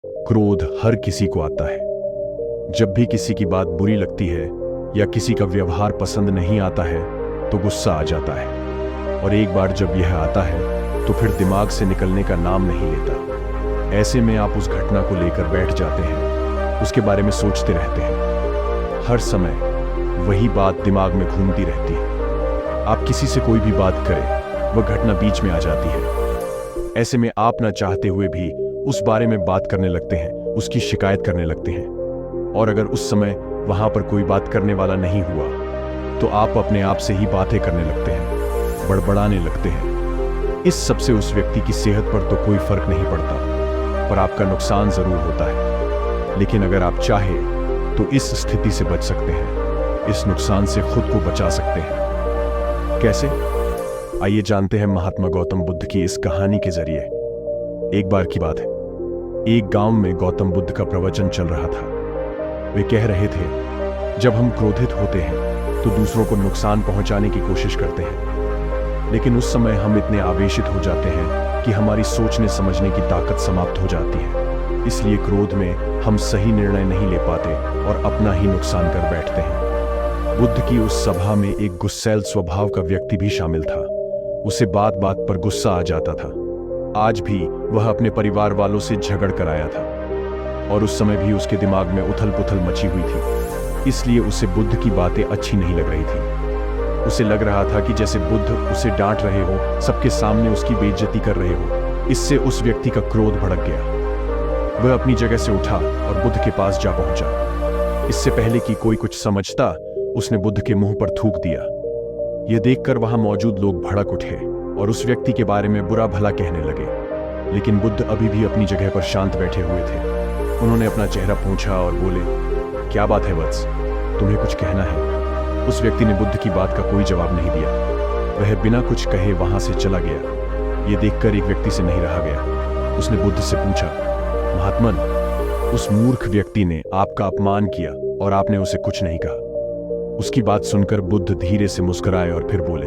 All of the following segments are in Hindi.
क्रोध हर किसी को आता है। जब भी किसी की बात बुरी लगती है या किसी का व्यवहार पसंद नहीं आता है तो गुस्सा आ जाता है, और एक बार जब यह आता है तो फिर दिमाग से निकलने का नाम नहीं लेता। ऐसे में आप उस घटना को लेकर बैठ जाते हैं, उसके बारे में सोचते रहते हैं। हर समय वही बात दिमाग में घूमती रहती है। आप किसी से कोई भी बात करें, वह घटना बीच में आ जाती है। ऐसे में आप न चाहते हुए भी उस बारे में बात करने लगते हैं, उसकी शिकायत करने लगते हैं। और अगर उस समय वहां पर कोई बात करने वाला नहीं हुआ तो आप अपने आप से ही बातें करने लगते हैं, बड़बड़ाने लगते हैं। इस सबसे उस व्यक्ति की सेहत पर तो कोई फर्क नहीं पड़ता, पर आपका नुकसान जरूर होता है। लेकिन अगर आप चाहें तो इस स्थिति से बच सकते हैं, इस नुकसान से खुद को बचा सकते हैं। कैसे? आइए जानते हैं महात्मा गौतम बुद्ध की इस कहानी के जरिए। एक बार की बात है, एक गांव में गौतम बुद्ध का प्रवचन चल रहा था। वे कह रहे थे, जब हम क्रोधित होते हैं तो दूसरों को नुकसान पहुंचाने की कोशिश करते हैं, लेकिन उस समय हम इतने आवेशित हो जाते हैं कि हमारी सोचने समझने की ताकत समाप्त हो जाती है। इसलिए क्रोध में हम सही निर्णय नहीं ले पाते और अपना ही नुकसान कर बैठते हैं। बुद्ध की उस सभा में एक गुस्सैल स्वभाव का व्यक्ति भी शामिल था। उसे बात बात पर गुस्सा आ जाता था। आज भी वह अपने परिवार वालों से झगड़ कर आया था और उस समय भी उसके दिमाग में उथल पुथल मची हुई थी। इसलिए उसे बुद्ध की बातें अच्छी नहीं लग रही थी। उसे लग रहा था कि जैसे बुद्ध उसे डांट रहे हो, सबके सामने उसकी बेइज्जती कर रहे हो। इससे उस व्यक्ति का क्रोध भड़क गया। वह अपनी जगह से उठा और बुद्ध के पास जा पहुंचा। इससे पहले कि कोई कुछ समझता, उसने बुद्ध के मुंह पर थूक दिया। यह देखकर वहां मौजूद लोग भड़क उठे और उस व्यक्ति के बारे में बुरा भला कहने लगे। लेकिन बुद्ध अभी भी अपनी जगह पर शांत बैठे हुए थे। उन्होंने अपना चेहरा पोंछा और बोले, क्या बात है वत्स, तुम्हें कुछ कहना है? उस व्यक्ति ने बुद्ध की बात का कोई जवाब नहीं दिया। वह बिना कुछ कहे वहां से चला गया। यह देखकर एक व्यक्ति से नहीं रहा गया। उसने बुद्ध से पूछा, महात्मन, उस मूर्ख व्यक्ति ने आपका अपमान किया और आपने उसे कुछ नहीं कहा। उसकी बात सुनकर बुद्ध धीरे से मुस्कुराए और फिर बोले,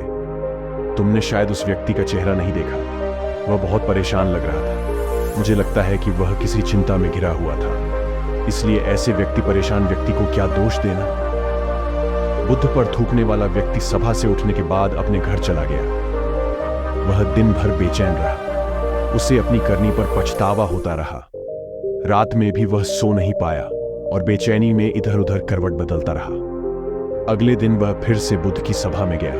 तुमने शायद उस व्यक्ति का चेहरा नहीं देखा। वह बहुत परेशान लग रहा था। मुझे लगता है कि वह किसी चिंता में घिरा हुआ था। इसलिए ऐसे व्यक्ति परेशान व्यक्ति को क्या दोष देना। बुद्ध पर थूकने वाला व्यक्ति सभा से उठने के बाद अपने घर चला गया। वह दिन भर बेचैन रहा। उसे अपनी करनी पर पछतावा होता रहा। रात में भी वह सो नहीं पाया और बेचैनी में इधर उधर करवट बदलता रहा। अगले दिन वह फिर से बुद्ध की सभा में गया।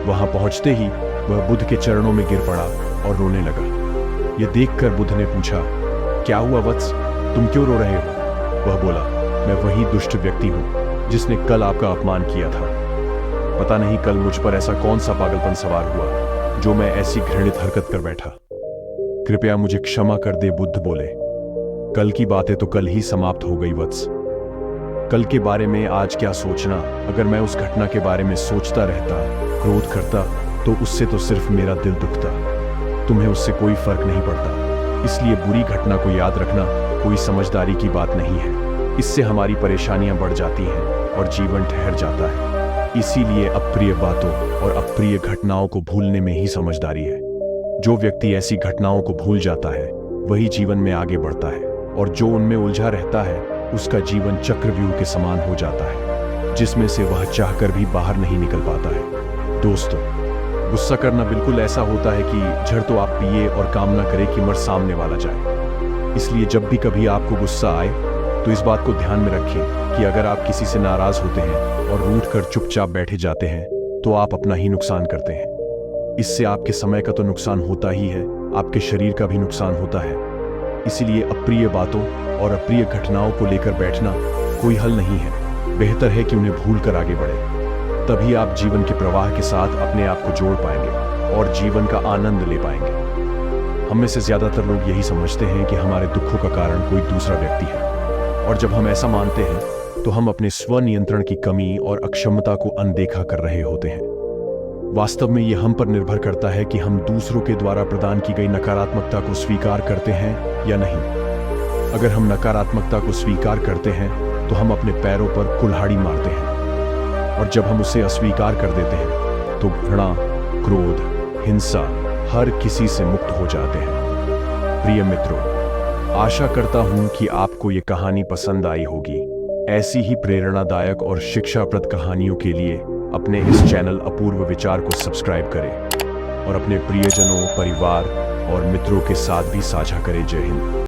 वहां पहुंचते ही वह बुद्ध के चरणों में गिर पड़ा और रोने लगा। यह देखकर बुद्ध ने पूछा, क्या हुआ वत्स, तुम क्यों रो रहे हो? वह बोला, मैं वही दुष्ट व्यक्ति हूं जिसने कल आपका अपमान किया था। पता नहीं कल मुझ पर ऐसा कौन सा पागलपन सवार हुआ जो मैं ऐसी घृणित हरकत कर बैठा। कृपया मुझे क्षमा कर दे। बुद्ध बोले, कल की बातें तो कल ही समाप्त हो गई वत्स। कल के बारे में आज क्या सोचना। अगर मैं उस घटना के बारे में सोचता रहता, क्रोध करता, तो उससे तो सिर्फ मेरा दिल दुखता। तुम्हें उससे कोई फर्क नहीं पड़ता। इसलिए बुरी घटना को याद रखना कोई समझदारी की बात नहीं है। इससे हमारी परेशानियां बढ़ जाती हैं और जीवन ठहर जाता है। इसीलिए अप्रिय बातों और अप्रिय घटनाओं को भूलने में ही समझदारी है। जो व्यक्ति ऐसी घटनाओं को भूल जाता है वही जीवन में आगे बढ़ता है, और जो उनमें उलझा रहता है उसका जीवन चक्रव्यूह के समान हो जाता है, जिसमें से वह चाहकर भी बाहर नहीं निकल पाता है। दोस्तों, गुस्सा करना बिल्कुल ऐसा होता है कि झड़ तो आप पिए और कामना करें कि मर सामने वाला जाए। इसलिए जब भी कभी आपको गुस्सा आए तो इस बात को ध्यान में रखें कि अगर आप किसी से नाराज होते हैं और रूठ कर चुपचाप बैठे जाते हैं तो आप अपना ही नुकसान करते हैं। इससे आपके समय का तो नुकसान होता ही है, आपके शरीर का भी नुकसान होता है। इसीलिए अप्रिय बातों और अप्रिय घटनाओं को लेकर बैठना कोई हल नहीं है। बेहतर है कि उन्हें भूल कर आगे बढ़े। तभी आप जीवन के प्रवाह के साथ अपने आप को जोड़ पाएंगे और जीवन का आनंद ले पाएंगे। हम में से ज्यादातर लोग यही समझते हैं कि हमारे दुखों का कारण कोई दूसरा व्यक्ति है, और जब हम ऐसा मानते हैं तो हम अपने स्व नियंत्रण की कमी और अक्षमता को अनदेखा कर रहे होते हैं। वास्तव में यह हम पर निर्भर करता है कि हम दूसरों के द्वारा प्रदान की गई नकारात्मकता को स्वीकार करते हैं या नहीं। अगर हम नकारात्मकता को स्वीकार करते हैं तो हम अपने पैरों पर कुल्हाड़ी मारते हैं, और जब हम उसे अस्वीकार कर देते हैं तो घृणा, क्रोध, हिंसा हर किसी से मुक्त हो जाते हैं। प्रिय मित्रों, आशा करता हूं कि आपको ये कहानी पसंद आई होगी। ऐसी ही प्रेरणादायक और शिक्षाप्रद कहानियों के लिए अपने इस चैनल अपूर्व विचार को सब्सक्राइब करें और अपने प्रियजनों, परिवार और मित्रों के साथ भी साझा करें। जय हिंद।